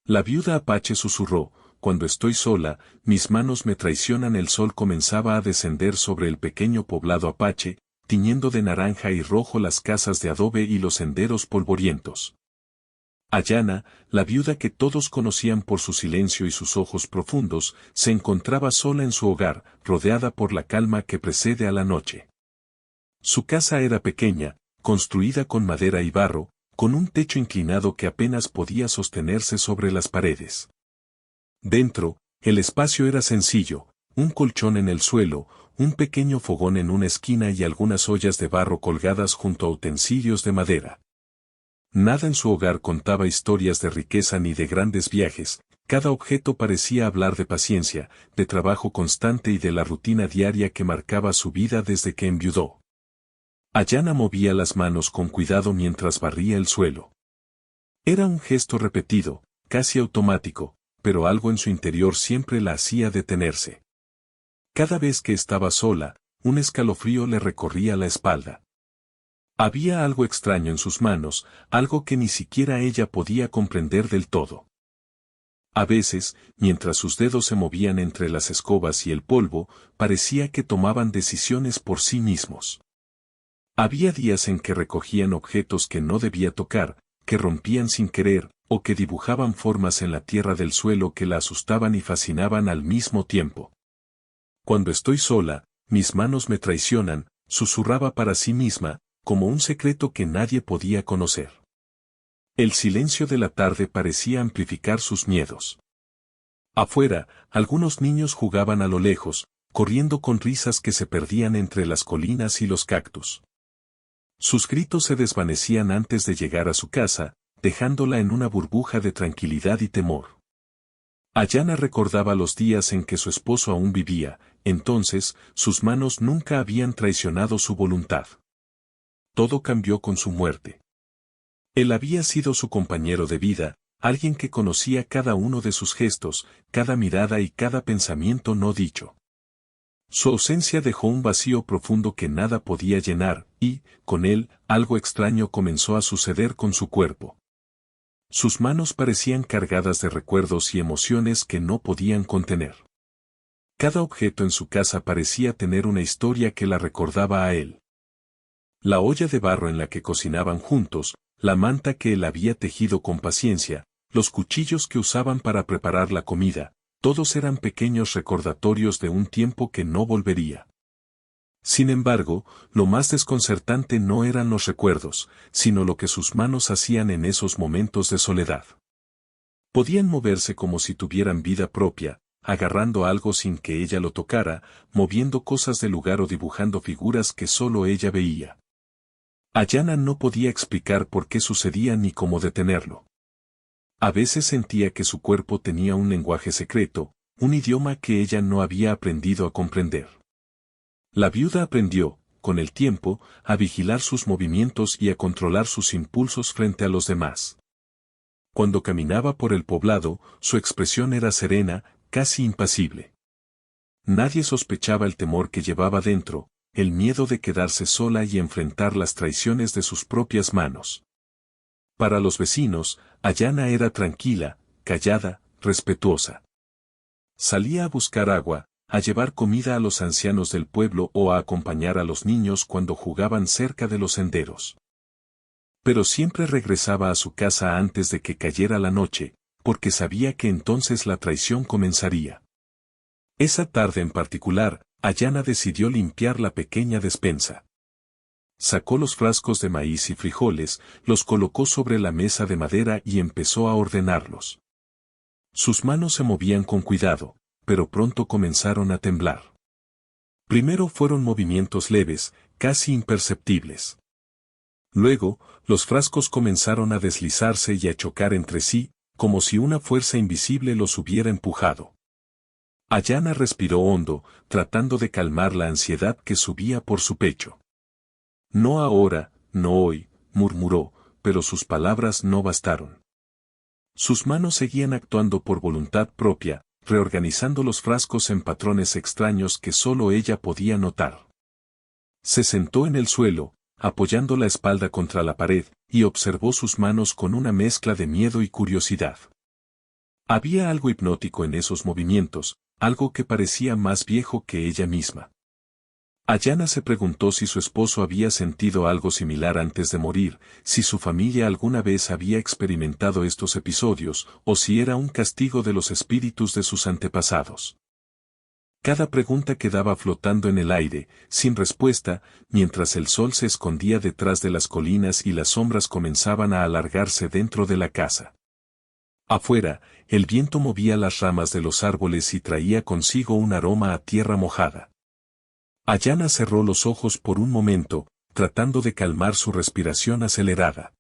La viuda Apache susurró, cuando estoy sola, mis manos me traicionan. El sol comenzaba a descender sobre el pequeño poblado Apache, tiñendo de naranja y rojo las casas de adobe y los senderos polvorientos. Ayana, la viuda que todos conocían por su silencio y sus ojos profundos, se encontraba sola en su hogar, rodeada por la calma que precede a la noche. Su casa era pequeña, construida con madera y barro, con un techo inclinado que apenas podía sostenerse sobre las paredes. Dentro, el espacio era sencillo, un colchón en el suelo, un pequeño fogón en una esquina y algunas ollas de barro colgadas junto a utensilios de madera. Nada en su hogar contaba historias de riqueza ni de grandes viajes, cada objeto parecía hablar de paciencia, de trabajo constante y de la rutina diaria que marcaba su vida desde que enviudó. Ayana movía las manos con cuidado mientras barría el suelo. Era un gesto repetido, casi automático, pero algo en su interior siempre la hacía detenerse. Cada vez que estaba sola, un escalofrío le recorría la espalda. Había algo extraño en sus manos, algo que ni siquiera ella podía comprender del todo. A veces, mientras sus dedos se movían entre las escobas y el polvo, parecía que tomaban decisiones por sí mismos. Había días en que recogían objetos que no debía tocar, que rompían sin querer, o que dibujaban formas en la tierra del suelo que la asustaban y fascinaban al mismo tiempo. Cuando estoy sola, mis manos me traicionan, susurraba para sí misma, como un secreto que nadie podía conocer. El silencio de la tarde parecía amplificar sus miedos. Afuera, algunos niños jugaban a lo lejos, corriendo con risas que se perdían entre las colinas y los cactus. Sus gritos se desvanecían antes de llegar a su casa, dejándola en una burbuja de tranquilidad y temor. Ayana recordaba los días en que su esposo aún vivía, entonces, sus manos nunca habían traicionado su voluntad. Todo cambió con su muerte. Él había sido su compañero de vida, alguien que conocía cada uno de sus gestos, cada mirada y cada pensamiento no dicho. Su ausencia dejó un vacío profundo que nada podía llenar, y, con él, algo extraño comenzó a suceder con su cuerpo. Sus manos parecían cargadas de recuerdos y emociones que no podían contener. Cada objeto en su casa parecía tener una historia que la recordaba a él. La olla de barro en la que cocinaban juntos, la manta que él había tejido con paciencia, los cuchillos que usaban para preparar la comida, todos eran pequeños recordatorios de un tiempo que no volvería. Sin embargo, lo más desconcertante no eran los recuerdos, sino lo que sus manos hacían en esos momentos de soledad. Podían moverse como si tuvieran vida propia, agarrando algo sin que ella lo tocara, moviendo cosas del lugar o dibujando figuras que solo ella veía. Ayana no podía explicar por qué sucedía ni cómo detenerlo. A veces sentía que su cuerpo tenía un lenguaje secreto, un idioma que ella no había aprendido a comprender. La viuda aprendió, con el tiempo, a vigilar sus movimientos y a controlar sus impulsos frente a los demás. Cuando caminaba por el poblado, su expresión era serena, casi impasible. Nadie sospechaba el temor que llevaba dentro, el miedo de quedarse sola y enfrentar las traiciones de sus propias manos. Para los vecinos, Ayana era tranquila, callada, respetuosa. Salía a buscar agua, a llevar comida a los ancianos del pueblo o a acompañar a los niños cuando jugaban cerca de los senderos. Pero siempre regresaba a su casa antes de que cayera la noche, porque sabía que entonces la traición comenzaría. Esa tarde en particular, Ayana decidió limpiar la pequeña despensa. Sacó los frascos de maíz y frijoles, los colocó sobre la mesa de madera y empezó a ordenarlos. Sus manos se movían con cuidado, pero pronto comenzaron a temblar. Primero fueron movimientos leves, casi imperceptibles. Luego, los frascos comenzaron a deslizarse y a chocar entre sí, como si una fuerza invisible los hubiera empujado. Ayana respiró hondo, tratando de calmar la ansiedad que subía por su pecho. No ahora, no hoy, murmuró, pero sus palabras no bastaron. Sus manos seguían actuando por voluntad propia, reorganizando los frascos en patrones extraños que solo ella podía notar. Se sentó en el suelo, apoyando la espalda contra la pared, y observó sus manos con una mezcla de miedo y curiosidad. Había algo hipnótico en esos movimientos, algo que parecía más viejo que ella misma. Ayana se preguntó si su esposo había sentido algo similar antes de morir, si su familia alguna vez había experimentado estos episodios, o si era un castigo de los espíritus de sus antepasados. Cada pregunta quedaba flotando en el aire, sin respuesta, mientras el sol se escondía detrás de las colinas y las sombras comenzaban a alargarse dentro de la casa. Afuera, el viento movía las ramas de los árboles y traía consigo un aroma a tierra mojada. Ayana cerró los ojos por un momento, tratando de calmar su respiración acelerada.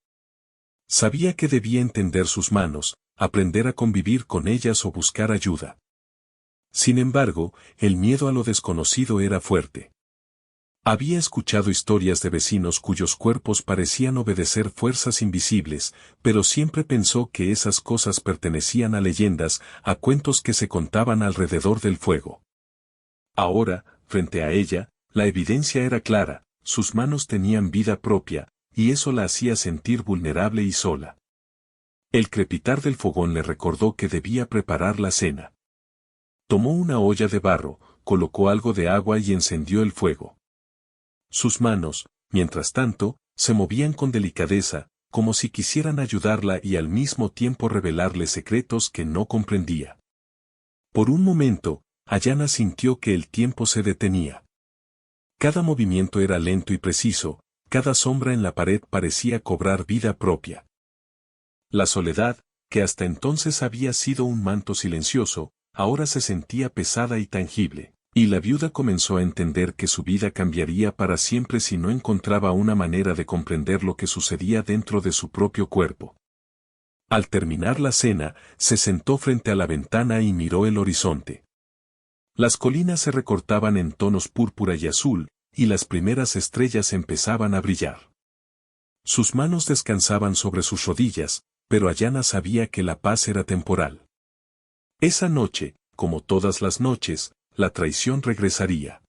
Sabía que debía entender sus manos, aprender a convivir con ellas o buscar ayuda. Sin embargo, el miedo a lo desconocido era fuerte. Había escuchado historias de vecinos cuyos cuerpos parecían obedecer fuerzas invisibles, pero siempre pensó que esas cosas pertenecían a leyendas, a cuentos que se contaban alrededor del fuego. Ahora, frente a ella, la evidencia era clara, sus manos tenían vida propia, y eso la hacía sentir vulnerable y sola. El crepitar del fogón le recordó que debía preparar la cena. Tomó una olla de barro, colocó algo de agua y encendió el fuego. Sus manos, mientras tanto, se movían con delicadeza, como si quisieran ayudarla y al mismo tiempo revelarle secretos que no comprendía. Por un momento, Ayana sintió que el tiempo se detenía. Cada movimiento era lento y preciso, cada sombra en la pared parecía cobrar vida propia. La soledad, que hasta entonces había sido un manto silencioso, ahora se sentía pesada y tangible, y la viuda comenzó a entender que su vida cambiaría para siempre si no encontraba una manera de comprender lo que sucedía dentro de su propio cuerpo. Al terminar la cena, se sentó frente a la ventana y miró el horizonte. Las colinas se recortaban en tonos púrpura y azul, y las primeras estrellas empezaban a brillar. Sus manos descansaban sobre sus rodillas, pero Ayana sabía que la paz era temporal. Esa noche, como todas las noches, la traición regresaría.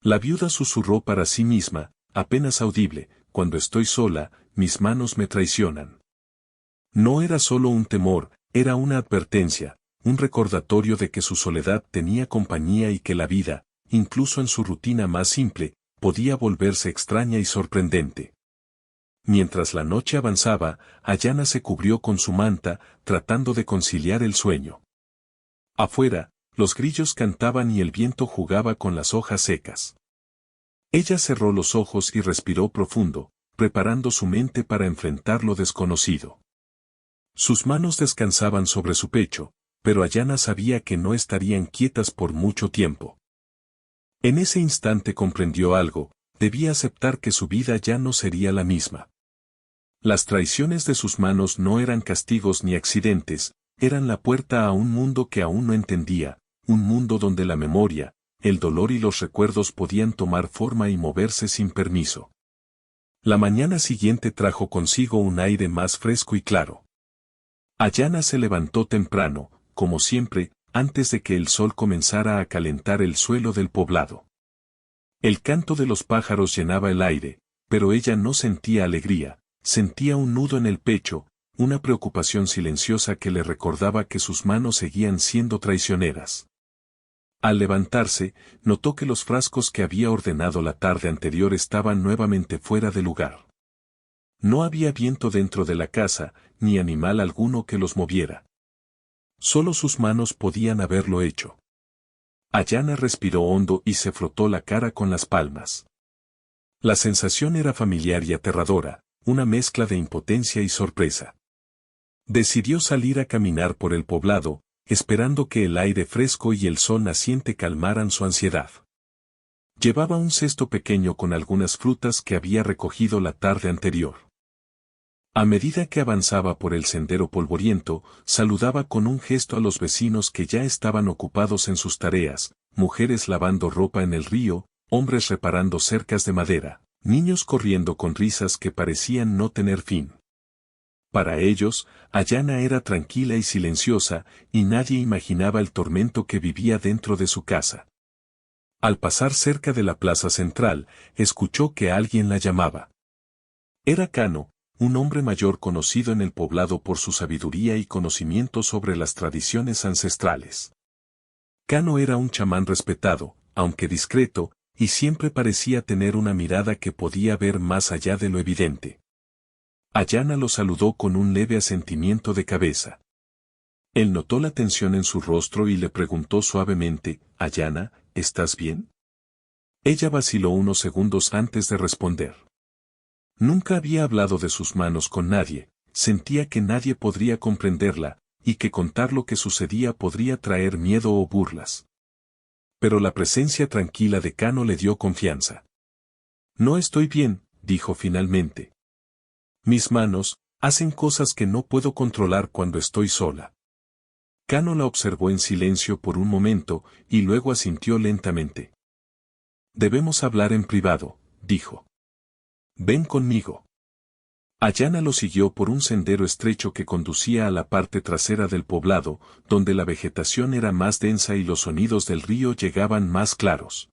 La viuda susurró para sí misma, apenas audible: cuando estoy sola, mis manos me traicionan. No era solo un temor, era una advertencia, un recordatorio de que su soledad tenía compañía y que la vida, incluso en su rutina más simple, podía volverse extraña y sorprendente. Mientras la noche avanzaba, Ayana se cubrió con su manta, tratando de conciliar el sueño. Afuera, los grillos cantaban y el viento jugaba con las hojas secas. Ella cerró los ojos y respiró profundo, preparando su mente para enfrentar lo desconocido. Sus manos descansaban sobre su pecho, pero Ayana sabía que no estarían quietas por mucho tiempo. En ese instante comprendió algo: debía aceptar que su vida ya no sería la misma. Las traiciones de sus manos no eran castigos ni accidentes, eran la puerta a un mundo que aún no entendía, un mundo donde la memoria, el dolor y los recuerdos podían tomar forma y moverse sin permiso. La mañana siguiente trajo consigo un aire más fresco y claro. Ayana se levantó temprano, como siempre, antes de que el sol comenzara a calentar el suelo del poblado. El canto de los pájaros llenaba el aire, pero ella no sentía alegría, sentía un nudo en el pecho, una preocupación silenciosa que le recordaba que sus manos seguían siendo traicioneras. Al levantarse, notó que los frascos que había ordenado la tarde anterior estaban nuevamente fuera de lugar. No había viento dentro de la casa, ni animal alguno que los moviera. Solo sus manos podían haberlo hecho. Ayana respiró hondo y se frotó la cara con las palmas. La sensación era familiar y aterradora, una mezcla de impotencia y sorpresa. Decidió salir a caminar por el poblado, esperando que el aire fresco y el sol naciente calmaran su ansiedad. Llevaba un cesto pequeño con algunas frutas que había recogido la tarde anterior. A medida que avanzaba por el sendero polvoriento, saludaba con un gesto a los vecinos que ya estaban ocupados en sus tareas: mujeres lavando ropa en el río, hombres reparando cercas de madera, niños corriendo con risas que parecían no tener fin. Para ellos, Ayana era tranquila y silenciosa, y nadie imaginaba el tormento que vivía dentro de su casa. Al pasar cerca de la plaza central, escuchó que alguien la llamaba. Era Cano, un hombre mayor conocido en el poblado por su sabiduría y conocimiento sobre las tradiciones ancestrales. Kano era un chamán respetado, aunque discreto, y siempre parecía tener una mirada que podía ver más allá de lo evidente. Ayana lo saludó con un leve asentimiento de cabeza. Él notó la tensión en su rostro y le preguntó suavemente, «Ayana, ¿estás bien?». Ella vaciló unos segundos antes de responder. Nunca había hablado de sus manos con nadie, sentía que nadie podría comprenderla, y que contar lo que sucedía podría traer miedo o burlas. Pero la presencia tranquila de Kano le dio confianza. «No estoy bien», dijo finalmente. «Mis manos hacen cosas que no puedo controlar cuando estoy sola». Kano la observó en silencio por un momento, y luego asintió lentamente. «Debemos hablar en privado», dijo. «Ven conmigo». Ayana lo siguió por un sendero estrecho que conducía a la parte trasera del poblado, donde la vegetación era más densa y los sonidos del río llegaban más claros.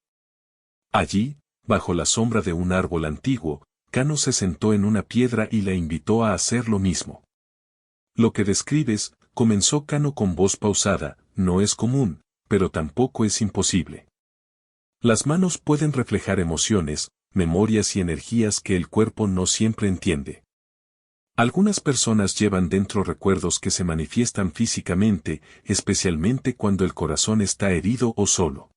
Allí, bajo la sombra de un árbol antiguo, Kano se sentó en una piedra y la invitó a hacer lo mismo. «Lo que describes», comenzó Kano con voz pausada, «no es común, pero tampoco es imposible. Las manos pueden reflejar emociones, memorias y energías que el cuerpo no siempre entiende. Algunas personas llevan dentro recuerdos que se manifiestan físicamente, especialmente cuando el corazón está herido o solo».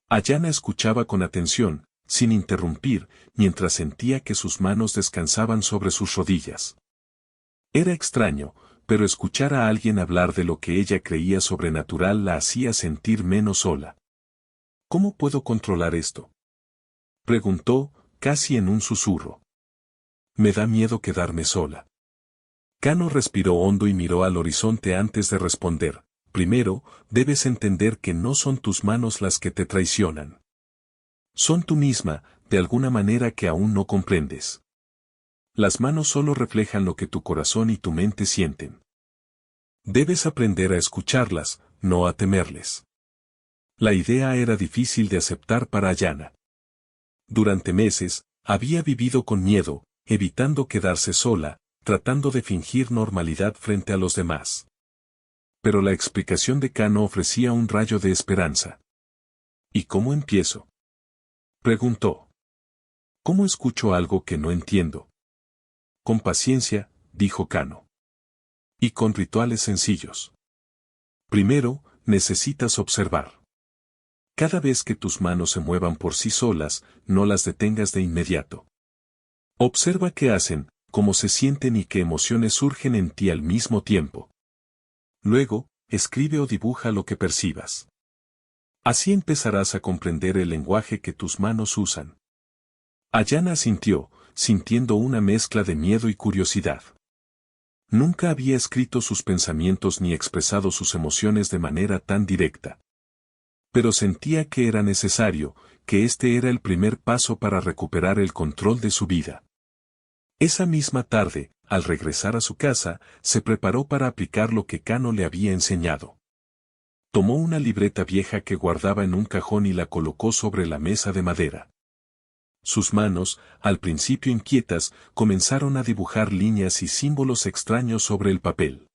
Ayana escuchaba con atención, sin interrumpir, mientras sentía que sus manos descansaban sobre sus rodillas. Era extraño, pero escuchar a alguien hablar de lo que ella creía sobrenatural la hacía sentir menos sola. «¿Cómo puedo controlar esto?», preguntó, casi en un susurro. «Me da miedo quedarme sola». Kano respiró hondo y miró al horizonte antes de responder. «Primero, debes entender que no son tus manos las que te traicionan. Son tú misma, de alguna manera que aún no comprendes. Las manos solo reflejan lo que tu corazón y tu mente sienten. Debes aprender a escucharlas, no a temerles». La idea era difícil de aceptar para Ayana. Durante meses, había vivido con miedo, evitando quedarse sola, tratando de fingir normalidad frente a los demás. Pero la explicación de Kano ofrecía un rayo de esperanza. «¿Y cómo empiezo?», preguntó. «¿Cómo escucho algo que no entiendo?». «Con paciencia», dijo Kano. «Y con rituales sencillos. Primero, necesitas observar. Cada vez que tus manos se muevan por sí solas, no las detengas de inmediato. Observa qué hacen, cómo se sienten y qué emociones surgen en ti al mismo tiempo. Luego, escribe o dibuja lo que percibas. Así empezarás a comprender el lenguaje que tus manos usan». Ayana asintió, sintiendo una mezcla de miedo y curiosidad. Nunca había escrito sus pensamientos ni expresado sus emociones de manera tan directa. Pero sentía que era necesario, que este era el primer paso para recuperar el control de su vida. Esa misma tarde, al regresar a su casa, se preparó para aplicar lo que Kano le había enseñado. Tomó una libreta vieja que guardaba en un cajón y la colocó sobre la mesa de madera. Sus manos, al principio inquietas, comenzaron a dibujar líneas y símbolos extraños sobre el papel.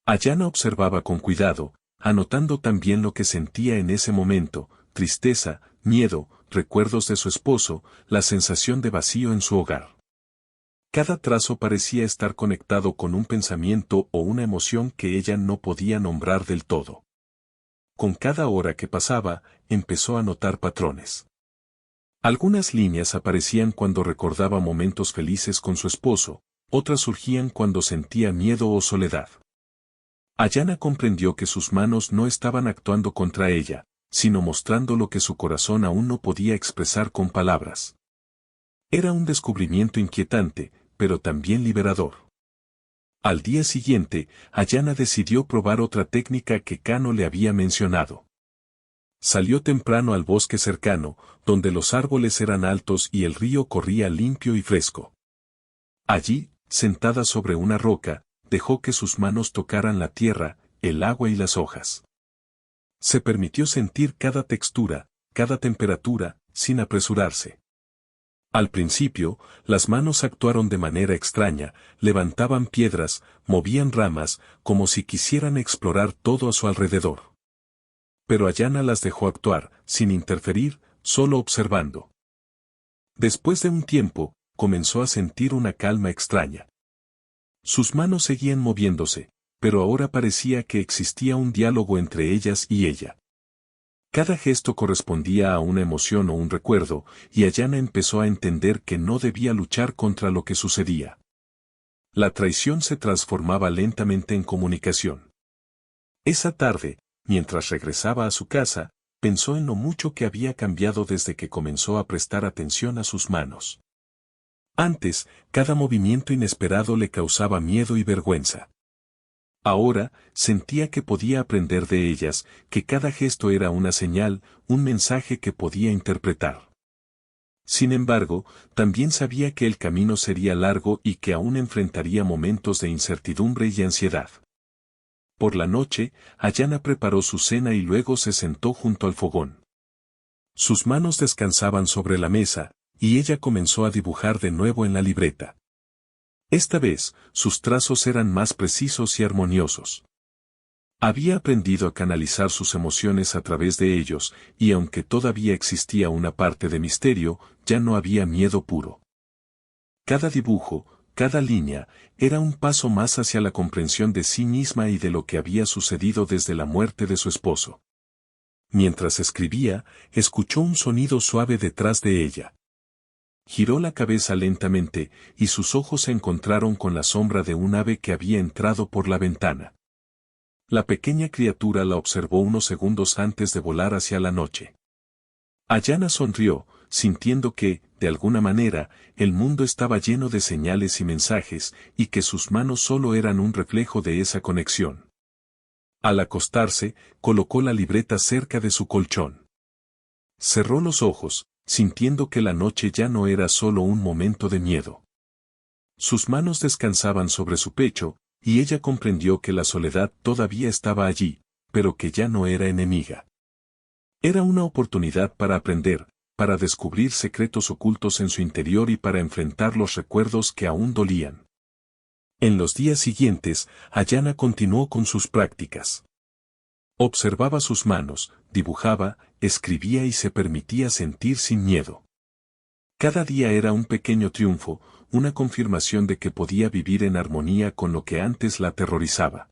Ayana observaba con cuidado, anotando también lo que sentía en ese momento: tristeza, miedo, recuerdos de su esposo, la sensación de vacío en su hogar. Cada trazo parecía estar conectado con un pensamiento o una emoción que ella no podía nombrar del todo. Con cada hora que pasaba, empezó a notar patrones. Algunas líneas aparecían cuando recordaba momentos felices con su esposo, otras surgían cuando sentía miedo o soledad. Ayana comprendió que sus manos no estaban actuando contra ella, sino mostrando lo que su corazón aún no podía expresar con palabras. Era un descubrimiento inquietante, pero también liberador. Al día siguiente, Ayana decidió probar otra técnica que Kano le había mencionado. Salió temprano al bosque cercano, donde los árboles eran altos y el río corría limpio y fresco. Allí, sentada sobre una roca, dejó que sus manos tocaran la tierra, el agua y las hojas. Se permitió sentir cada textura, cada temperatura, sin apresurarse. Al principio, las manos actuaron de manera extraña, levantaban piedras, movían ramas, como si quisieran explorar todo a su alrededor. Pero Ayana las dejó actuar, sin interferir, solo observando. Después de un tiempo, comenzó a sentir una calma extraña. Sus manos seguían moviéndose, pero ahora parecía que existía un diálogo entre ellas y ella. Cada gesto correspondía a una emoción o un recuerdo, y Ayana empezó a entender que no debía luchar contra lo que sucedía. La traición se transformaba lentamente en comunicación. Esa tarde, mientras regresaba a su casa, pensó en lo mucho que había cambiado desde que comenzó a prestar atención a sus manos. Antes, cada movimiento inesperado le causaba miedo y vergüenza. Ahora, sentía que podía aprender de ellas, que cada gesto era una señal, un mensaje que podía interpretar. Sin embargo, también sabía que el camino sería largo y que aún enfrentaría momentos de incertidumbre y ansiedad. Por la noche, Ayana preparó su cena y luego se sentó junto al fogón. Sus manos descansaban sobre la mesa, y ella comenzó a dibujar de nuevo en la libreta. Esta vez, sus trazos eran más precisos y armoniosos. Había aprendido a canalizar sus emociones a través de ellos, y aunque todavía existía una parte de misterio, ya no había miedo puro. Cada dibujo, cada línea, era un paso más hacia la comprensión de sí misma y de lo que había sucedido desde la muerte de su esposo. Mientras escribía, escuchó un sonido suave detrás de ella. Giró la cabeza lentamente, y sus ojos se encontraron con la sombra de un ave que había entrado por la ventana. La pequeña criatura la observó unos segundos antes de volar hacia la noche. Ayana sonrió, sintiendo que, de alguna manera, el mundo estaba lleno de señales y mensajes, y que sus manos solo eran un reflejo de esa conexión. Al acostarse, colocó la libreta cerca de su colchón. Cerró los ojos, sintiendo que la noche ya no era solo un momento de miedo. Sus manos descansaban sobre su pecho, y ella comprendió que la soledad todavía estaba allí, pero que ya no era enemiga. Era una oportunidad para aprender, para descubrir secretos ocultos en su interior y para enfrentar los recuerdos que aún dolían. En los días siguientes, Ayana continuó con sus prácticas. Observaba sus manos, dibujaba, escribía y se permitía sentir sin miedo. Cada día era un pequeño triunfo, una confirmación de que podía vivir en armonía con lo que antes la aterrorizaba.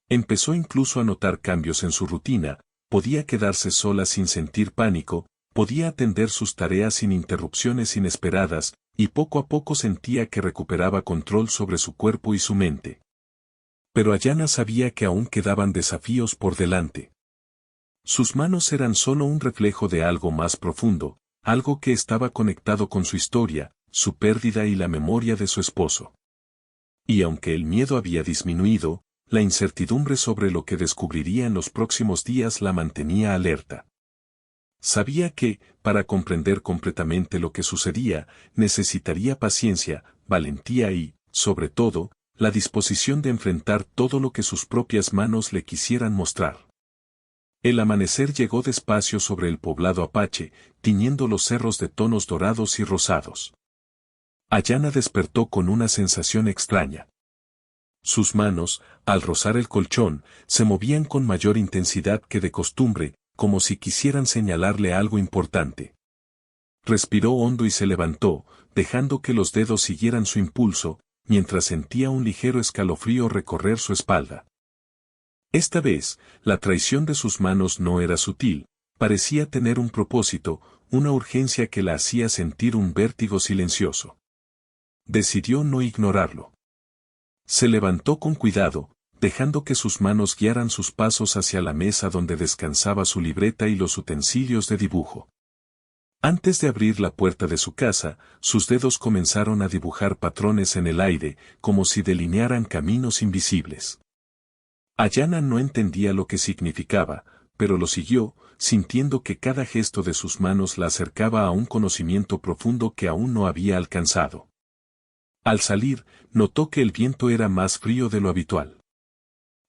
Empezó incluso a notar cambios en su rutina, podía quedarse sola sin sentir pánico, podía atender sus tareas sin interrupciones inesperadas, y poco a poco sentía que recuperaba control sobre su cuerpo y su mente. Pero Ayana sabía que aún quedaban desafíos por delante. Sus manos eran solo un reflejo de algo más profundo, algo que estaba conectado con su historia, su pérdida y la memoria de su esposo. Y aunque el miedo había disminuido, la incertidumbre sobre lo que descubriría en los próximos días la mantenía alerta. Sabía que, para comprender completamente lo que sucedía, necesitaría paciencia, valentía y, sobre todo, la disposición de enfrentar todo lo que sus propias manos le quisieran mostrar. El amanecer llegó despacio sobre el poblado apache, tiñendo los cerros de tonos dorados y rosados. Ayana despertó con una sensación extraña. Sus manos, al rozar el colchón, se movían con mayor intensidad que de costumbre, como si quisieran señalarle algo importante. Respiró hondo y se levantó, dejando que los dedos siguieran su impulso, mientras sentía un ligero escalofrío recorrer su espalda. Esta vez, la traición de sus manos no era sutil, parecía tener un propósito, una urgencia que la hacía sentir un vértigo silencioso. Decidió no ignorarlo. Se levantó con cuidado, dejando que sus manos guiaran sus pasos hacia la mesa donde descansaba su libreta y los utensilios de dibujo. Antes de abrir la puerta de su casa, sus dedos comenzaron a dibujar patrones en el aire, como si delinearan caminos invisibles. Ayana no entendía lo que significaba, pero lo siguió, sintiendo que cada gesto de sus manos la acercaba a un conocimiento profundo que aún no había alcanzado. Al salir, notó que el viento era más frío de lo habitual.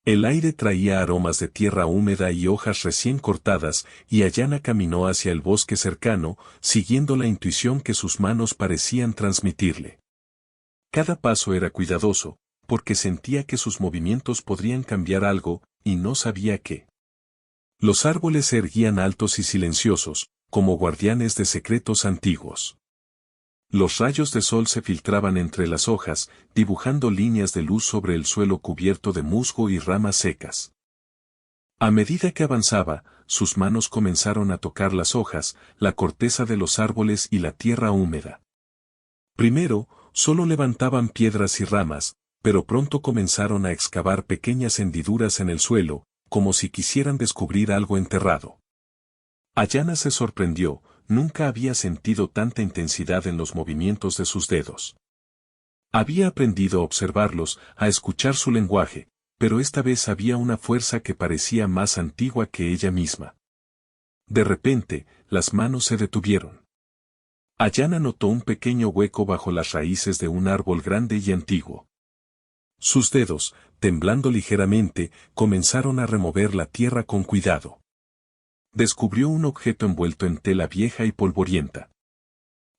El aire traía aromas de tierra húmeda y hojas recién cortadas, y Ayana caminó hacia el bosque cercano, siguiendo la intuición que sus manos parecían transmitirle. Cada paso era cuidadoso, porque sentía que sus movimientos podrían cambiar algo, y no sabía qué. Los árboles se erguían altos y silenciosos, como guardianes de secretos antiguos. Los rayos de sol se filtraban entre las hojas, dibujando líneas de luz sobre el suelo cubierto de musgo y ramas secas. A medida que avanzaba, sus manos comenzaron a tocar las hojas, la corteza de los árboles y la tierra húmeda. Primero, solo levantaban piedras y ramas, pero pronto comenzaron a excavar pequeñas hendiduras en el suelo, como si quisieran descubrir algo enterrado. Ayana se sorprendió, nunca había sentido tanta intensidad en los movimientos de sus dedos. Había aprendido a observarlos, a escuchar su lenguaje, pero esta vez había una fuerza que parecía más antigua que ella misma. De repente, las manos se detuvieron. Ayana notó un pequeño hueco bajo las raíces de un árbol grande y antiguo. Sus dedos, temblando ligeramente, comenzaron a remover la tierra con cuidado. Descubrió un objeto envuelto en tela vieja y polvorienta.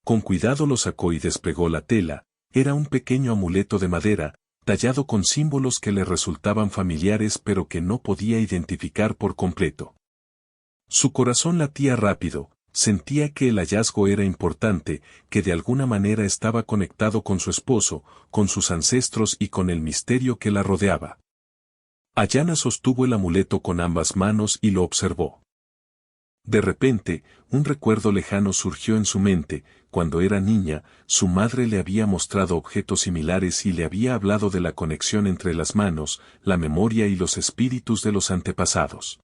Con cuidado lo sacó y desplegó la tela. Era un pequeño amuleto de madera, tallado con símbolos que le resultaban familiares pero que no podía identificar por completo. Su corazón latía rápido, sentía que el hallazgo era importante, que de alguna manera estaba conectado con su esposo, con sus ancestros y con el misterio que la rodeaba. Ayana sostuvo el amuleto con ambas manos y lo observó. De repente, un recuerdo lejano surgió en su mente. Cuando era niña, su madre le había mostrado objetos similares y le había hablado de la conexión entre las manos, la memoria y los espíritus de los antepasados.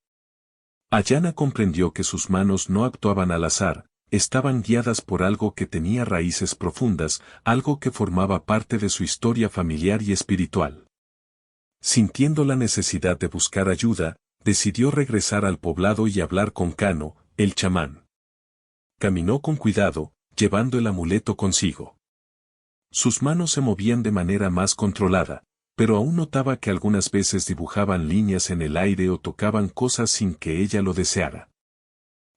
Ayana comprendió que sus manos no actuaban al azar, estaban guiadas por algo que tenía raíces profundas, algo que formaba parte de su historia familiar y espiritual. Sintiendo la necesidad de buscar ayuda, decidió regresar al poblado y hablar con Cano, el chamán. Caminó con cuidado, llevando el amuleto consigo. Sus manos se movían de manera más controlada, pero aún notaba que algunas veces dibujaban líneas en el aire o tocaban cosas sin que ella lo deseara.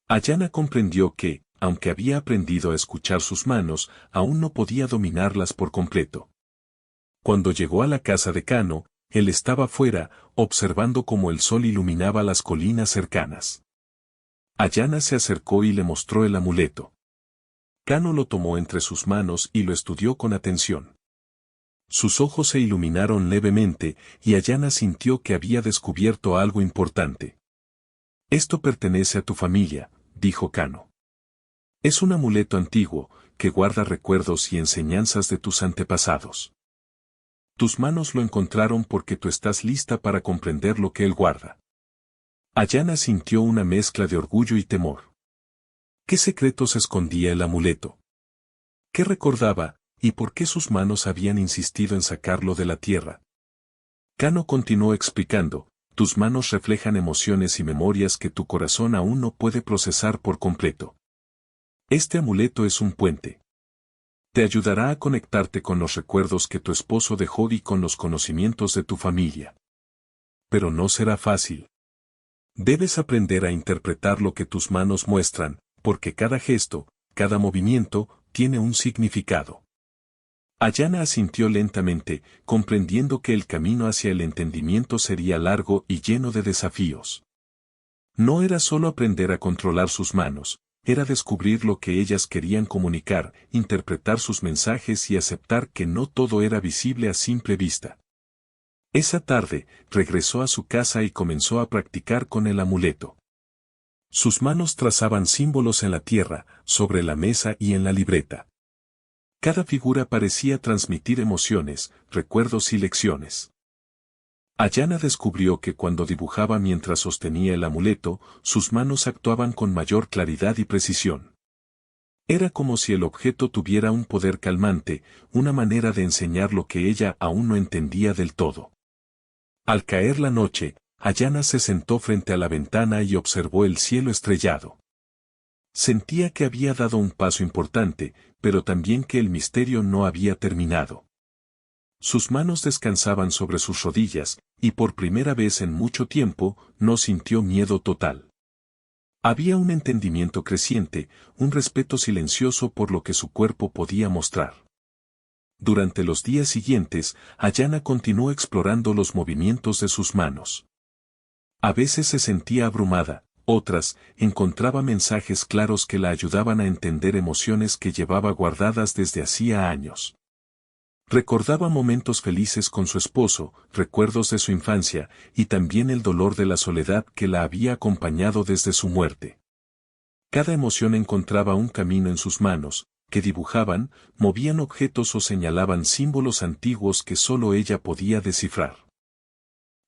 Ayana comprendió que, aunque había aprendido a escuchar sus manos, aún no podía dominarlas por completo. Cuando llegó a la casa de Cano, él estaba fuera, observando cómo el sol iluminaba las colinas cercanas. Ayana se acercó y le mostró el amuleto. Cano lo tomó entre sus manos y lo estudió con atención. Sus ojos se iluminaron levemente, y Ayana sintió que había descubierto algo importante. Esto pertenece a tu familia, dijo Cano. Es un amuleto antiguo, que guarda recuerdos y enseñanzas de tus antepasados. Tus manos lo encontraron porque tú estás lista para comprender lo que él guarda. Ayana sintió una mezcla de orgullo y temor. ¿Qué secretos escondía el amuleto? ¿Qué recordaba, y por qué sus manos habían insistido en sacarlo de la tierra? Cano continuó explicando, tus manos reflejan emociones y memorias que tu corazón aún no puede procesar por completo. Este amuleto es un puente. Te ayudará a conectarte con los recuerdos que tu esposo dejó y con los conocimientos de tu familia. Pero no será fácil. Debes aprender a interpretar lo que tus manos muestran, porque cada gesto, cada movimiento, tiene un significado. Ayana asintió lentamente, comprendiendo que el camino hacia el entendimiento sería largo y lleno de desafíos. No era solo aprender a controlar sus manos, era descubrir lo que ellas querían comunicar, interpretar sus mensajes y aceptar que no todo era visible a simple vista. Esa tarde, regresó a su casa y comenzó a practicar con el amuleto. Sus manos trazaban símbolos en la tierra, sobre la mesa y en la libreta. Cada figura parecía transmitir emociones, recuerdos y lecciones. Ayana descubrió que cuando dibujaba mientras sostenía el amuleto, sus manos actuaban con mayor claridad y precisión. Era como si el objeto tuviera un poder calmante, una manera de enseñar lo que ella aún no entendía del todo. Al caer la noche, Ayana se sentó frente a la ventana y observó el cielo estrellado. Sentía que había dado un paso importante, pero también que el misterio no había terminado. Sus manos descansaban sobre sus rodillas, y por primera vez en mucho tiempo, no sintió miedo total. Había un entendimiento creciente, un respeto silencioso por lo que su cuerpo podía mostrar. Durante los días siguientes, Ayana continuó explorando los movimientos de sus manos. A veces se sentía abrumada, otras, encontraba mensajes claros que la ayudaban a entender emociones que llevaba guardadas desde hacía años. Recordaba momentos felices con su esposo, recuerdos de su infancia, y también el dolor de la soledad que la había acompañado desde su muerte. Cada emoción encontraba un camino en sus manos, que dibujaban, movían objetos o señalaban símbolos antiguos que solo ella podía descifrar.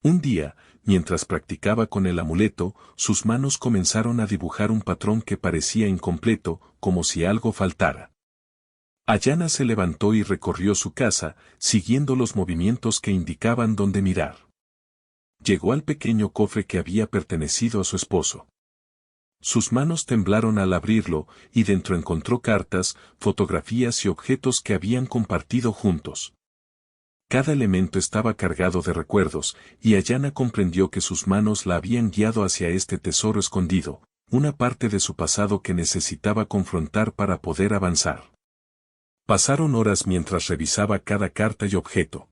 Un día, mientras practicaba con el amuleto, sus manos comenzaron a dibujar un patrón que parecía incompleto, como si algo faltara. Ayana se levantó y recorrió su casa, siguiendo los movimientos que indicaban dónde mirar. Llegó al pequeño cofre que había pertenecido a su esposo. Sus manos temblaron al abrirlo, y dentro encontró cartas, fotografías y objetos que habían compartido juntos. Cada elemento estaba cargado de recuerdos, y Ayana comprendió que sus manos la habían guiado hacia este tesoro escondido, una parte de su pasado que necesitaba confrontar para poder avanzar. Pasaron horas mientras revisaba cada carta y objeto.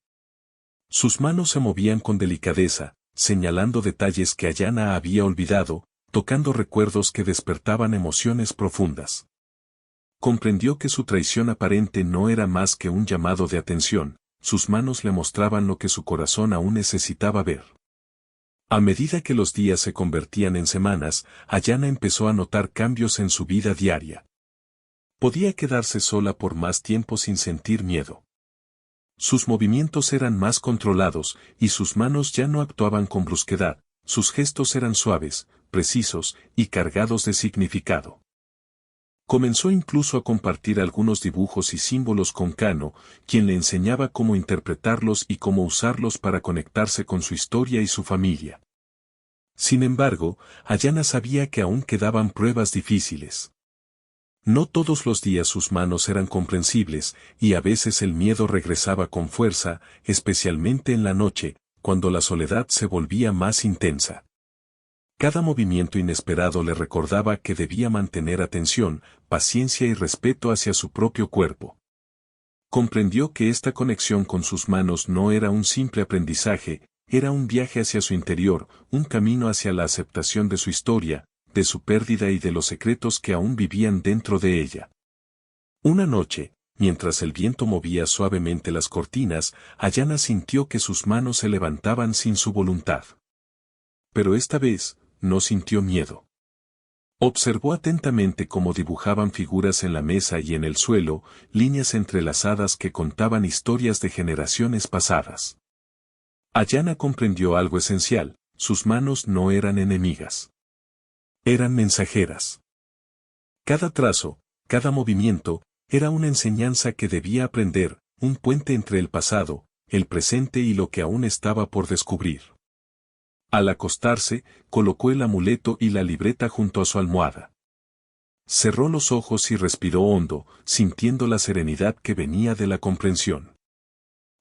Sus manos se movían con delicadeza, señalando detalles que Ayana había olvidado, tocando recuerdos que despertaban emociones profundas. Comprendió que su traición aparente no era más que un llamado de atención, sus manos le mostraban lo que su corazón aún necesitaba ver. A medida que los días se convertían en semanas, Ayana empezó a notar cambios en su vida diaria. Podía quedarse sola por más tiempo sin sentir miedo. Sus movimientos eran más controlados, y sus manos ya no actuaban con brusquedad, sus gestos eran suaves, precisos, y cargados de significado. Comenzó incluso a compartir algunos dibujos y símbolos con Kano, quien le enseñaba cómo interpretarlos y cómo usarlos para conectarse con su historia y su familia. Sin embargo, Ayana sabía que aún quedaban pruebas difíciles. No todos los días sus manos eran comprensibles, y a veces el miedo regresaba con fuerza, especialmente en la noche, cuando la soledad se volvía más intensa. Cada movimiento inesperado le recordaba que debía mantener atención, paciencia y respeto hacia su propio cuerpo. Comprendió que esta conexión con sus manos no era un simple aprendizaje, era un viaje hacia su interior, un camino hacia la aceptación de su historia, de su pérdida y de los secretos que aún vivían dentro de ella. Una noche, mientras el viento movía suavemente las cortinas, Ayana sintió que sus manos se levantaban sin su voluntad. Pero esta vez, no sintió miedo. Observó atentamente cómo dibujaban figuras en la mesa y en el suelo, líneas entrelazadas que contaban historias de generaciones pasadas. Ayana comprendió algo esencial, sus manos no eran enemigas. Eran mensajeras. Cada trazo, cada movimiento, era una enseñanza que debía aprender, un puente entre el pasado, el presente y lo que aún estaba por descubrir. Al acostarse, colocó el amuleto y la libreta junto a su almohada. Cerró los ojos y respiró hondo, sintiendo la serenidad que venía de la comprensión.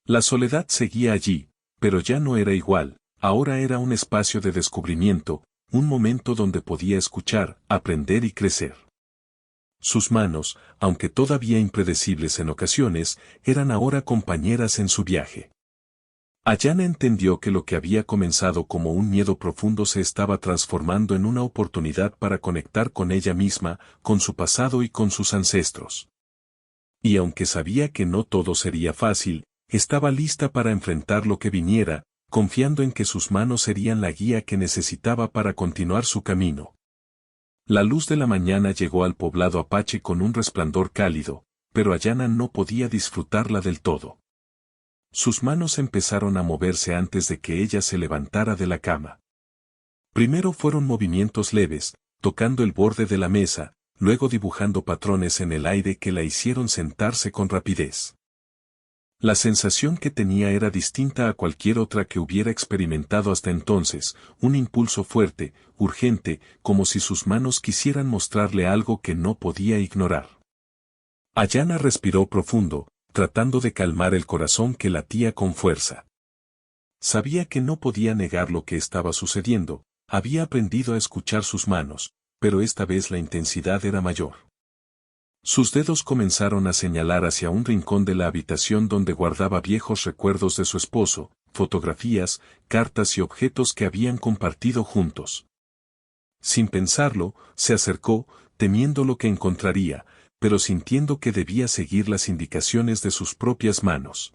La soledad seguía allí, pero ya no era igual, ahora era un espacio de descubrimiento, un momento donde podía escuchar, aprender y crecer. Sus manos, aunque todavía impredecibles en ocasiones, eran ahora compañeras en su viaje. Ayana entendió que lo que había comenzado como un miedo profundo se estaba transformando en una oportunidad para conectar con ella misma, con su pasado y con sus ancestros. Y aunque sabía que no todo sería fácil, estaba lista para enfrentar lo que viniera, confiando en que sus manos serían la guía que necesitaba para continuar su camino. La luz de la mañana llegó al poblado apache con un resplandor cálido, pero Ayana no podía disfrutarla del todo. Sus manos empezaron a moverse antes de que ella se levantara de la cama. Primero fueron movimientos leves, tocando el borde de la mesa, luego dibujando patrones en el aire que la hicieron sentarse con rapidez. La sensación que tenía era distinta a cualquier otra que hubiera experimentado hasta entonces, un impulso fuerte, urgente, como si sus manos quisieran mostrarle algo que no podía ignorar. Ayana respiró profundo, tratando de calmar el corazón que latía con fuerza. Sabía que no podía negar lo que estaba sucediendo, había aprendido a escuchar sus manos, pero esta vez la intensidad era mayor. Sus dedos comenzaron a señalar hacia un rincón de la habitación donde guardaba viejos recuerdos de su esposo, fotografías, cartas y objetos que habían compartido juntos. Sin pensarlo, se acercó, temiendo lo que encontraría, pero sintiendo que debía seguir las indicaciones de sus propias manos.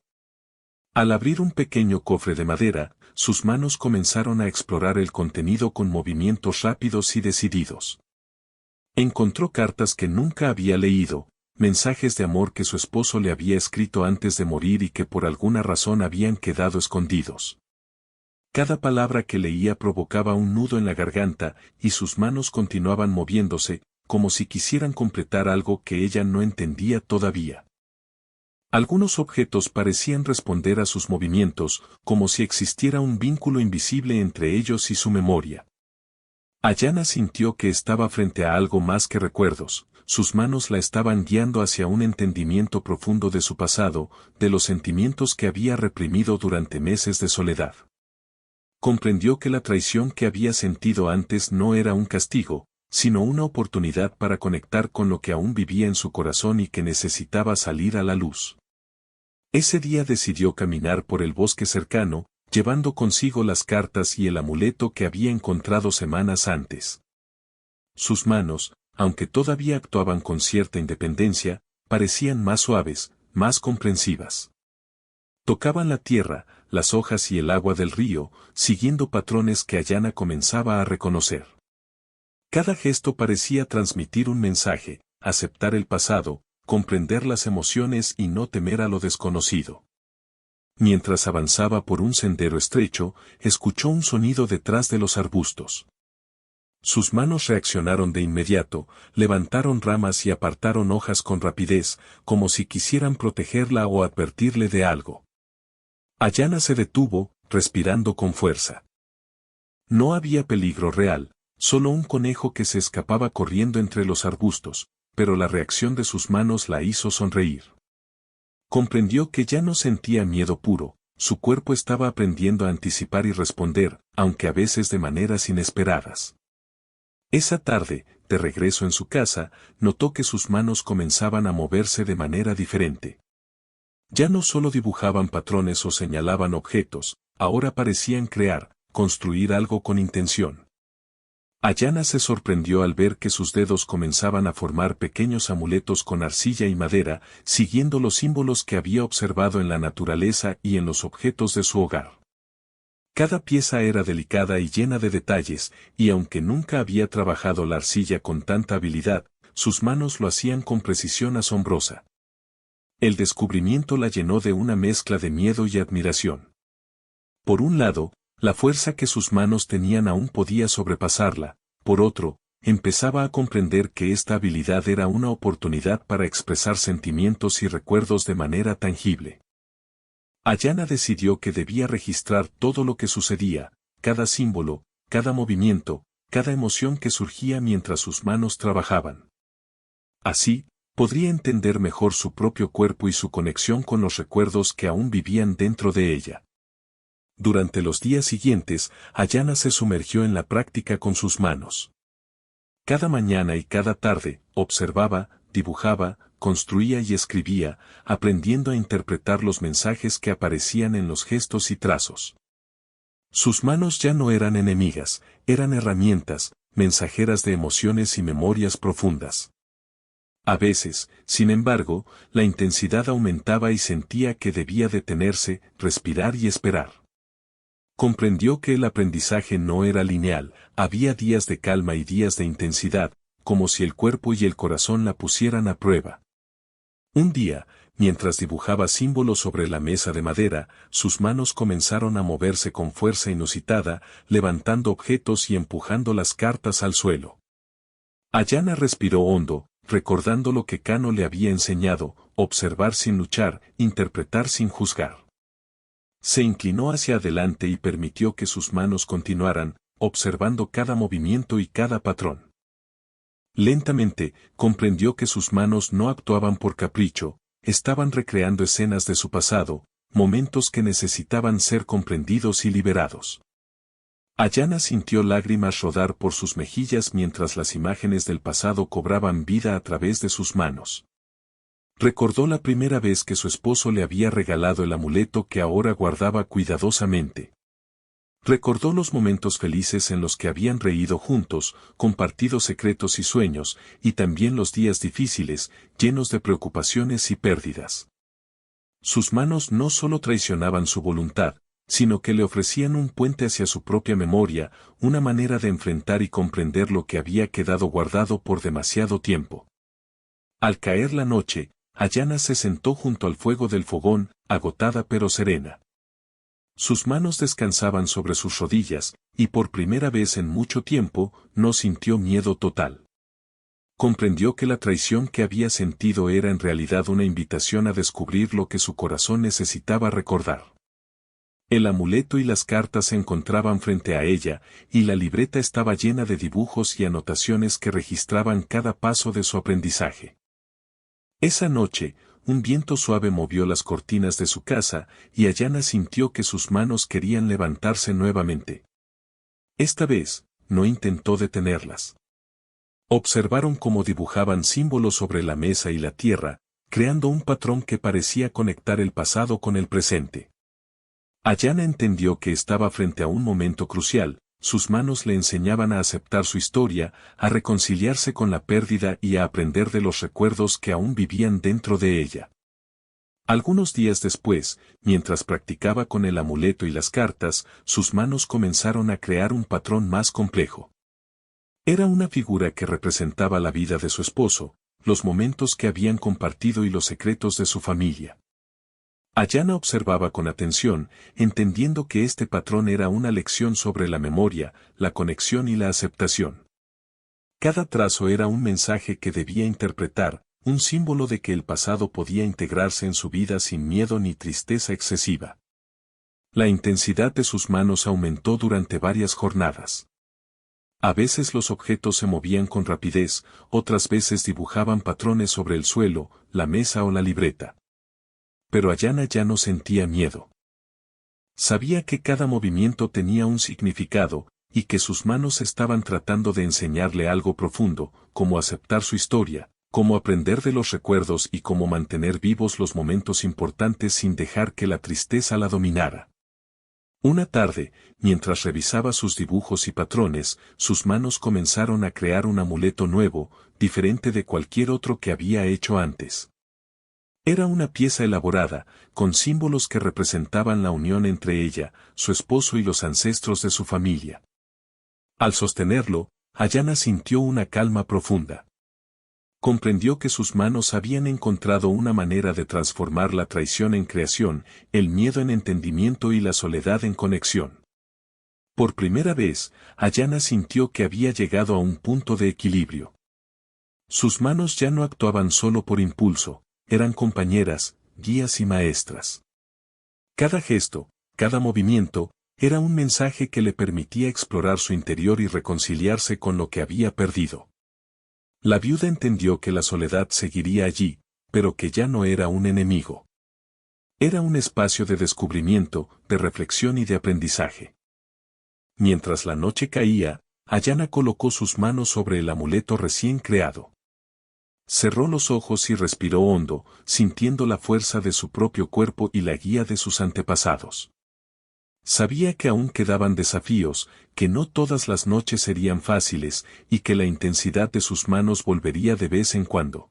Al abrir un pequeño cofre de madera, sus manos comenzaron a explorar el contenido con movimientos rápidos y decididos. Encontró cartas que nunca había leído, mensajes de amor que su esposo le había escrito antes de morir y que por alguna razón habían quedado escondidos. Cada palabra que leía provocaba un nudo en la garganta, y sus manos continuaban moviéndose, como si quisieran completar algo que ella no entendía todavía. Algunos objetos parecían responder a sus movimientos, como si existiera un vínculo invisible entre ellos y su memoria. Ayanna sintió que estaba frente a algo más que recuerdos, sus manos la estaban guiando hacia un entendimiento profundo de su pasado, de los sentimientos que había reprimido durante meses de soledad. Comprendió que la traición que había sentido antes no era un castigo, sino una oportunidad para conectar con lo que aún vivía en su corazón y que necesitaba salir a la luz. Ese día decidió caminar por el bosque cercano, llevando consigo las cartas y el amuleto que había encontrado semanas antes. Sus manos, aunque todavía actuaban con cierta independencia, parecían más suaves, más comprensivas. Tocaban la tierra, las hojas y el agua del río, siguiendo patrones que Ayanna comenzaba a reconocer. Cada gesto parecía transmitir un mensaje: aceptar el pasado, comprender las emociones y no temer a lo desconocido. Mientras avanzaba por un sendero estrecho, escuchó un sonido detrás de los arbustos. Sus manos reaccionaron de inmediato, levantaron ramas y apartaron hojas con rapidez, como si quisieran protegerla o advertirle de algo. Ayanna se detuvo, respirando con fuerza. No había peligro real, solo un conejo que se escapaba corriendo entre los arbustos, pero la reacción de sus manos la hizo sonreír. Comprendió que ya no sentía miedo puro, su cuerpo estaba aprendiendo a anticipar y responder, aunque a veces de maneras inesperadas. Esa tarde, de regreso en su casa, notó que sus manos comenzaban a moverse de manera diferente. Ya no solo dibujaban patrones o señalaban objetos, ahora parecían crear, construir algo con intención. Ayanna se sorprendió al ver que sus dedos comenzaban a formar pequeños amuletos con arcilla y madera, siguiendo los símbolos que había observado en la naturaleza y en los objetos de su hogar. Cada pieza era delicada y llena de detalles, y aunque nunca había trabajado la arcilla con tanta habilidad, sus manos lo hacían con precisión asombrosa. El descubrimiento la llenó de una mezcla de miedo y admiración. Por un lado, la fuerza que sus manos tenían aún podía sobrepasarla, por otro, empezaba a comprender que esta habilidad era una oportunidad para expresar sentimientos y recuerdos de manera tangible. Ayanna decidió que debía registrar todo lo que sucedía, cada símbolo, cada movimiento, cada emoción que surgía mientras sus manos trabajaban. Así, podría entender mejor su propio cuerpo y su conexión con los recuerdos que aún vivían dentro de ella. Durante los días siguientes, Ayanna se sumergió en la práctica con sus manos. Cada mañana y cada tarde, observaba, dibujaba, construía y escribía, aprendiendo a interpretar los mensajes que aparecían en los gestos y trazos. Sus manos ya no eran enemigas, eran herramientas, mensajeras de emociones y memorias profundas. A veces, sin embargo, la intensidad aumentaba y sentía que debía detenerse, respirar y esperar. Comprendió que el aprendizaje no era lineal, había días de calma y días de intensidad, como si el cuerpo y el corazón la pusieran a prueba. Un día, mientras dibujaba símbolos sobre la mesa de madera, sus manos comenzaron a moverse con fuerza inusitada, levantando objetos y empujando las cartas al suelo. Ayanna respiró hondo, recordando lo que Kano le había enseñado: observar sin luchar, interpretar sin juzgar. Se inclinó hacia adelante y permitió que sus manos continuaran, observando cada movimiento y cada patrón. Lentamente, comprendió que sus manos no actuaban por capricho, estaban recreando escenas de su pasado, momentos que necesitaban ser comprendidos y liberados. Ayana sintió lágrimas rodar por sus mejillas mientras las imágenes del pasado cobraban vida a través de sus manos. Recordó la primera vez que su esposo le había regalado el amuleto que ahora guardaba cuidadosamente. Recordó los momentos felices en los que habían reído juntos, compartido secretos y sueños, y también los días difíciles, llenos de preocupaciones y pérdidas. Sus manos no solo traicionaban su voluntad, sino que le ofrecían un puente hacia su propia memoria, una manera de enfrentar y comprender lo que había quedado guardado por demasiado tiempo. Al caer la noche, Ayana se sentó junto al fuego del fogón, agotada pero serena. Sus manos descansaban sobre sus rodillas, y por primera vez en mucho tiempo, no sintió miedo total. Comprendió que la traición que había sentido era en realidad una invitación a descubrir lo que su corazón necesitaba recordar. El amuleto y las cartas se encontraban frente a ella, y la libreta estaba llena de dibujos y anotaciones que registraban cada paso de su aprendizaje. Esa noche, un viento suave movió las cortinas de su casa, y Ayana sintió que sus manos querían levantarse nuevamente. Esta vez, no intentó detenerlas. Observaron cómo dibujaban símbolos sobre la mesa y la tierra, creando un patrón que parecía conectar el pasado con el presente. Ayana entendió que estaba frente a un momento crucial, sus manos le enseñaban a aceptar su historia, a reconciliarse con la pérdida y a aprender de los recuerdos que aún vivían dentro de ella. Algunos días después, mientras practicaba con el amuleto y las cartas, sus manos comenzaron a crear un patrón más complejo. Era una figura que representaba la vida de su esposo, los momentos que habían compartido y los secretos de su familia. Ayana observaba con atención, entendiendo que este patrón era una lección sobre la memoria, la conexión y la aceptación. Cada trazo era un mensaje que debía interpretar, un símbolo de que el pasado podía integrarse en su vida sin miedo ni tristeza excesiva. La intensidad de sus manos aumentó durante varias jornadas. A veces los objetos se movían con rapidez, otras veces dibujaban patrones sobre el suelo, la mesa o la libreta. Pero Ayana ya no sentía miedo. Sabía que cada movimiento tenía un significado, y que sus manos estaban tratando de enseñarle algo profundo, como aceptar su historia, cómo aprender de los recuerdos y cómo mantener vivos los momentos importantes sin dejar que la tristeza la dominara. Una tarde, mientras revisaba sus dibujos y patrones, sus manos comenzaron a crear un amuleto nuevo, diferente de cualquier otro que había hecho antes. Era una pieza elaborada, con símbolos que representaban la unión entre ella, su esposo y los ancestros de su familia. Al sostenerlo, Ayana sintió una calma profunda. Comprendió que sus manos habían encontrado una manera de transformar la traición en creación, el miedo en entendimiento y la soledad en conexión. Por primera vez, Ayana sintió que había llegado a un punto de equilibrio. Sus manos ya no actuaban solo por impulso, eran compañeras, guías y maestras. Cada gesto, cada movimiento, era un mensaje que le permitía explorar su interior y reconciliarse con lo que había perdido. La viuda entendió que la soledad seguiría allí, pero que ya no era un enemigo. Era un espacio de descubrimiento, de reflexión y de aprendizaje. Mientras la noche caía, Ayana colocó sus manos sobre el amuleto recién creado. Cerró los ojos y respiró hondo, sintiendo la fuerza de su propio cuerpo y la guía de sus antepasados. Sabía que aún quedaban desafíos, que no todas las noches serían fáciles, y que la intensidad de sus manos volvería de vez en cuando.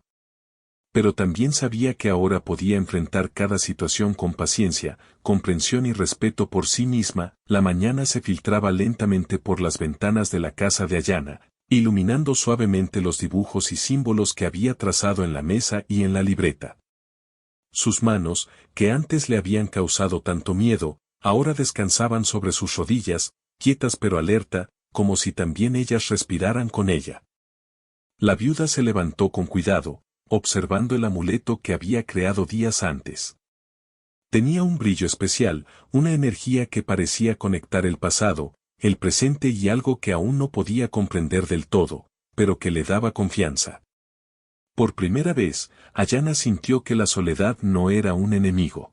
Pero también sabía que ahora podía enfrentar cada situación con paciencia, comprensión y respeto por sí misma. La mañana se filtraba lentamente por las ventanas de la casa de Ayana, iluminando suavemente los dibujos y símbolos que había trazado en la mesa y en la libreta. Sus manos, que antes le habían causado tanto miedo, ahora descansaban sobre sus rodillas, quietas pero alerta, como si también ellas respiraran con ella. La viuda se levantó con cuidado, observando el amuleto que había creado días antes. Tenía un brillo especial, una energía que parecía conectar el pasado, el presente y algo que aún no podía comprender del todo, pero que le daba confianza. Por primera vez, Ayana sintió que la soledad no era un enemigo.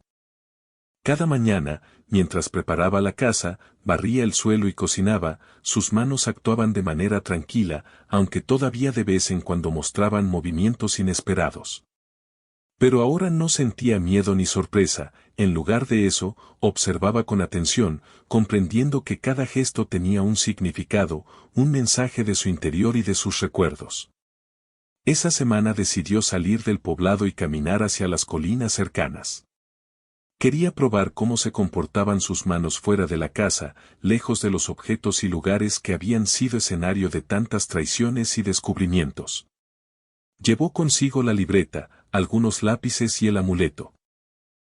Cada mañana, mientras preparaba la casa, barría el suelo y cocinaba, sus manos actuaban de manera tranquila, aunque todavía de vez en cuando mostraban movimientos inesperados. Pero ahora no sentía miedo ni sorpresa, en lugar de eso, observaba con atención, comprendiendo que cada gesto tenía un significado, un mensaje de su interior y de sus recuerdos. Esa semana decidió salir del poblado y caminar hacia las colinas cercanas. Quería probar cómo se comportaban sus manos fuera de la casa, lejos de los objetos y lugares que habían sido escenario de tantas traiciones y descubrimientos. Llevó consigo la libreta, algunos lápices y el amuleto.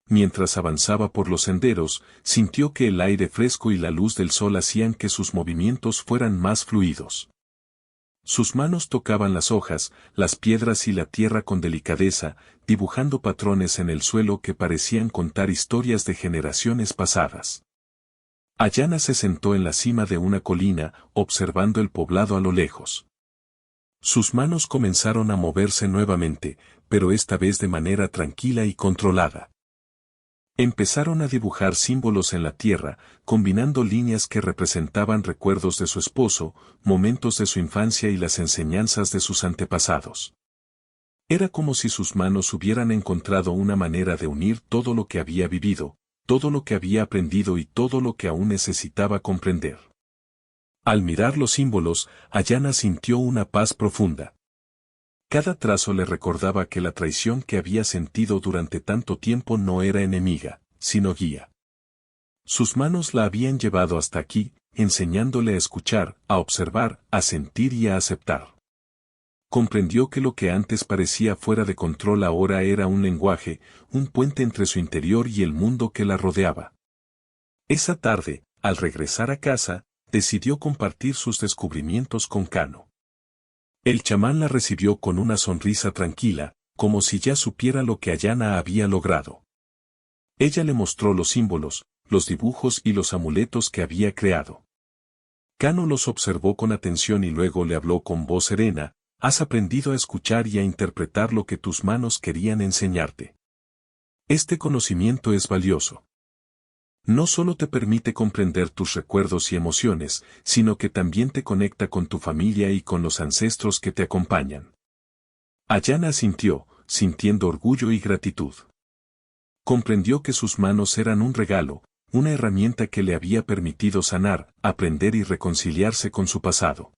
Mientras avanzaba por los senderos, sintió que el aire fresco y la luz del sol hacían que sus movimientos fueran más fluidos. Sus manos tocaban las hojas, las piedras y la tierra con delicadeza, dibujando patrones en el suelo que parecían contar historias de generaciones pasadas. Ayana se sentó en la cima de una colina, observando el poblado a lo lejos. Sus manos comenzaron a moverse nuevamente, pero esta vez de manera tranquila y controlada. Empezaron a dibujar símbolos en la tierra, combinando líneas que representaban recuerdos de su esposo, momentos de su infancia y las enseñanzas de sus antepasados. Era como si sus manos hubieran encontrado una manera de unir todo lo que había vivido, todo lo que había aprendido y todo lo que aún necesitaba comprender. Al mirar los símbolos, Ayana sintió una paz profunda. Cada trazo le recordaba que la traición que había sentido durante tanto tiempo no era enemiga, sino guía. Sus manos la habían llevado hasta aquí, enseñándole a escuchar, a observar, a sentir y a aceptar. Comprendió que lo que antes parecía fuera de control ahora era un lenguaje, un puente entre su interior y el mundo que la rodeaba. Esa tarde, al regresar a casa, decidió compartir sus descubrimientos con Kano. El chamán la recibió con una sonrisa tranquila, como si ya supiera lo que Ayana había logrado. Ella le mostró los símbolos, los dibujos y los amuletos que había creado. Kano los observó con atención y luego le habló con voz serena: has aprendido a escuchar y a interpretar lo que tus manos querían enseñarte. Este conocimiento es valioso. No solo te permite comprender tus recuerdos y emociones, sino que también te conecta con tu familia y con los ancestros que te acompañan. Ayana asintió, sintiendo orgullo y gratitud. Comprendió que sus manos eran un regalo, una herramienta que le había permitido sanar, aprender y reconciliarse con su pasado.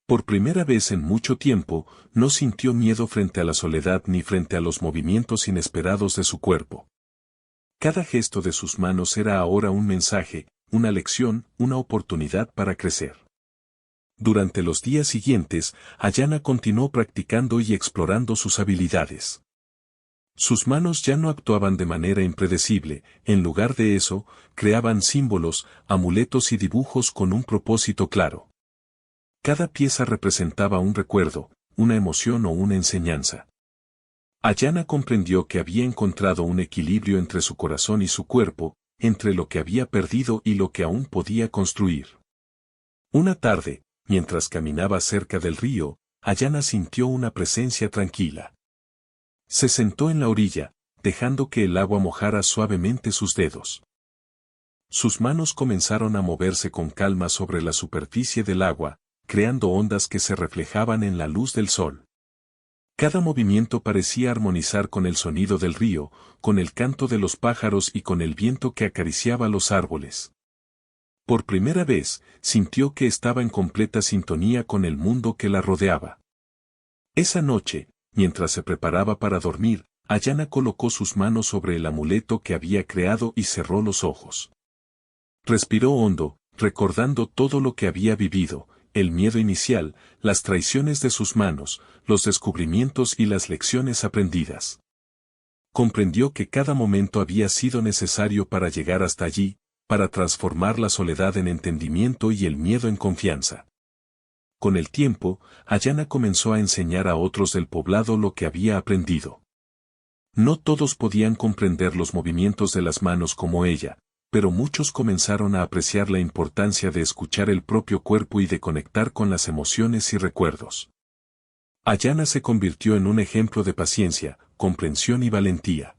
Por primera vez en mucho tiempo, no sintió miedo frente a la soledad ni frente a los movimientos inesperados de su cuerpo. Cada gesto de sus manos era ahora un mensaje, una lección, una oportunidad para crecer. Durante los días siguientes, Ayana continuó practicando y explorando sus habilidades. Sus manos ya no actuaban de manera impredecible, en lugar de eso, creaban símbolos, amuletos y dibujos con un propósito claro. Cada pieza representaba un recuerdo, una emoción o una enseñanza. Ayana comprendió que había encontrado un equilibrio entre su corazón y su cuerpo, entre lo que había perdido y lo que aún podía construir. Una tarde, mientras caminaba cerca del río, Ayana sintió una presencia tranquila. Se sentó en la orilla, dejando que el agua mojara suavemente sus dedos. Sus manos comenzaron a moverse con calma sobre la superficie del agua, creando ondas que se reflejaban en la luz del sol. Cada movimiento parecía armonizar con el sonido del río, con el canto de los pájaros y con el viento que acariciaba los árboles. Por primera vez, sintió que estaba en completa sintonía con el mundo que la rodeaba. Esa noche, mientras se preparaba para dormir, Ayana colocó sus manos sobre el amuleto que había creado y cerró los ojos. Respiró hondo, recordando todo lo que había vivido, el miedo inicial, las traiciones de sus manos, los descubrimientos y las lecciones aprendidas. Comprendió que cada momento había sido necesario para llegar hasta allí, para transformar la soledad en entendimiento y el miedo en confianza. Con el tiempo, Ayana comenzó a enseñar a otros del poblado lo que había aprendido. No todos podían comprender los movimientos de las manos como ella, pero muchos comenzaron a apreciar la importancia de escuchar el propio cuerpo y de conectar con las emociones y recuerdos. Ayana se convirtió en un ejemplo de paciencia, comprensión y valentía.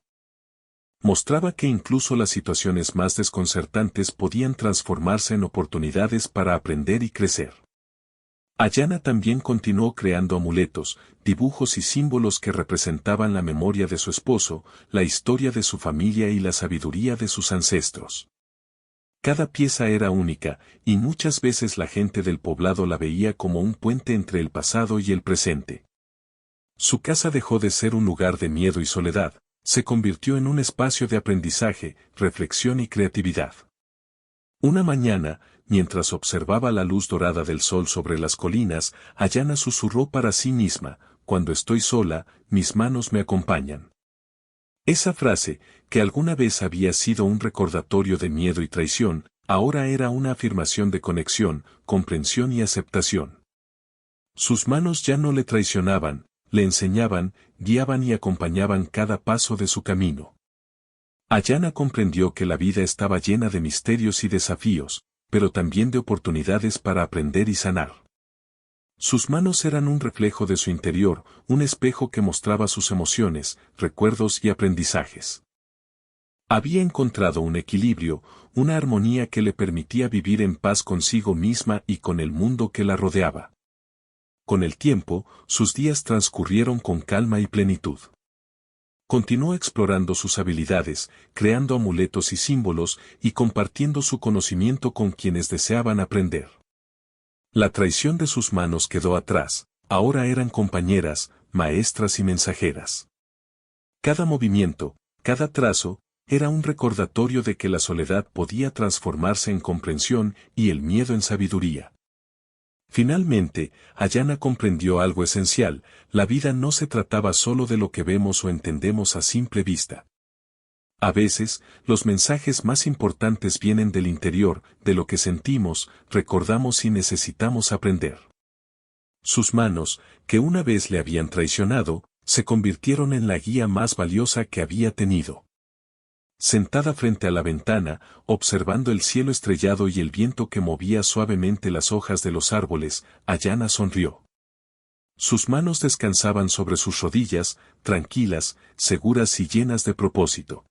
Mostraba que incluso las situaciones más desconcertantes podían transformarse en oportunidades para aprender y crecer. Ayana también continuó creando amuletos, dibujos y símbolos que representaban la memoria de su esposo, la historia de su familia y la sabiduría de sus ancestros. Cada pieza era única, y muchas veces la gente del poblado la veía como un puente entre el pasado y el presente. Su casa dejó de ser un lugar de miedo y soledad, se convirtió en un espacio de aprendizaje, reflexión y creatividad. Una mañana, mientras observaba la luz dorada del sol sobre las colinas, Ayana susurró para sí misma: cuando estoy sola, mis manos me acompañan. Esa frase, que alguna vez había sido un recordatorio de miedo y traición, ahora era una afirmación de conexión, comprensión y aceptación. Sus manos ya no le traicionaban, le enseñaban, guiaban y acompañaban cada paso de su camino. Ayana comprendió que la vida estaba llena de misterios y desafíos, pero también de oportunidades para aprender y sanar. Sus manos eran un reflejo de su interior, un espejo que mostraba sus emociones, recuerdos y aprendizajes. Había encontrado un equilibrio, una armonía que le permitía vivir en paz consigo misma y con el mundo que la rodeaba. Con el tiempo, sus días transcurrieron con calma y plenitud. Continuó explorando sus habilidades, creando amuletos y símbolos, y compartiendo su conocimiento con quienes deseaban aprender. La traición de sus manos quedó atrás, ahora eran compañeras, maestras y mensajeras. Cada movimiento, cada trazo, era un recordatorio de que la soledad podía transformarse en comprensión y el miedo en sabiduría. Finalmente, Ayana comprendió algo esencial: la vida no se trataba solo de lo que vemos o entendemos a simple vista. A veces, los mensajes más importantes vienen del interior, de lo que sentimos, recordamos y necesitamos aprender. Sus manos, que una vez le habían traicionado, se convirtieron en la guía más valiosa que había tenido. Sentada frente a la ventana, observando el cielo estrellado y el viento que movía suavemente las hojas de los árboles, Ayana sonrió. Sus manos descansaban sobre sus rodillas, tranquilas, seguras y llenas de propósito.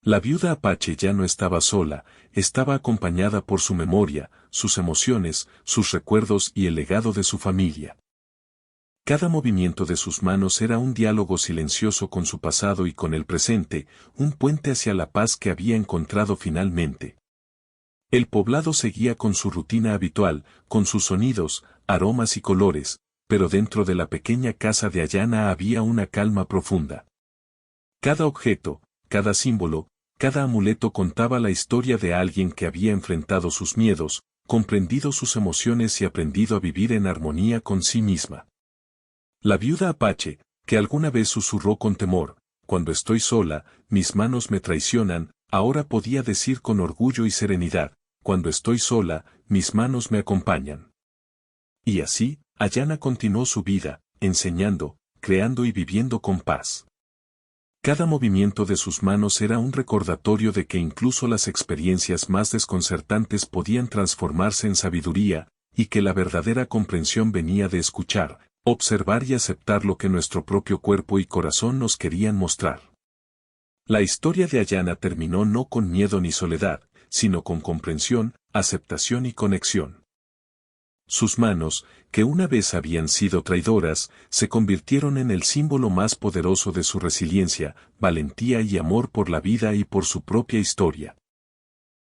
La viuda Apache ya no estaba sola, estaba acompañada por su memoria, sus emociones, sus recuerdos y el legado de su familia. Cada movimiento de sus manos era un diálogo silencioso con su pasado y con el presente, un puente hacia la paz que había encontrado finalmente. El poblado seguía con su rutina habitual, con sus sonidos, aromas y colores, pero dentro de la pequeña casa de Ayana había una calma profunda. Cada objeto, cada símbolo, cada amuleto contaba la historia de alguien que había enfrentado sus miedos, comprendido sus emociones y aprendido a vivir en armonía con sí misma. La viuda Apache, que alguna vez susurró con temor: cuando estoy sola, mis manos me traicionan, ahora podía decir con orgullo y serenidad: cuando estoy sola, mis manos me acompañan. Y así, Ayana continuó su vida, enseñando, creando y viviendo con paz. Cada movimiento de sus manos era un recordatorio de que incluso las experiencias más desconcertantes podían transformarse en sabiduría, y que la verdadera comprensión venía de escuchar, observar y aceptar lo que nuestro propio cuerpo y corazón nos querían mostrar. La historia de Ayana terminó no con miedo ni soledad, sino con comprensión, aceptación y conexión. Sus manos, que una vez habían sido traidoras, se convirtieron en el símbolo más poderoso de su resiliencia, valentía y amor por la vida y por su propia historia.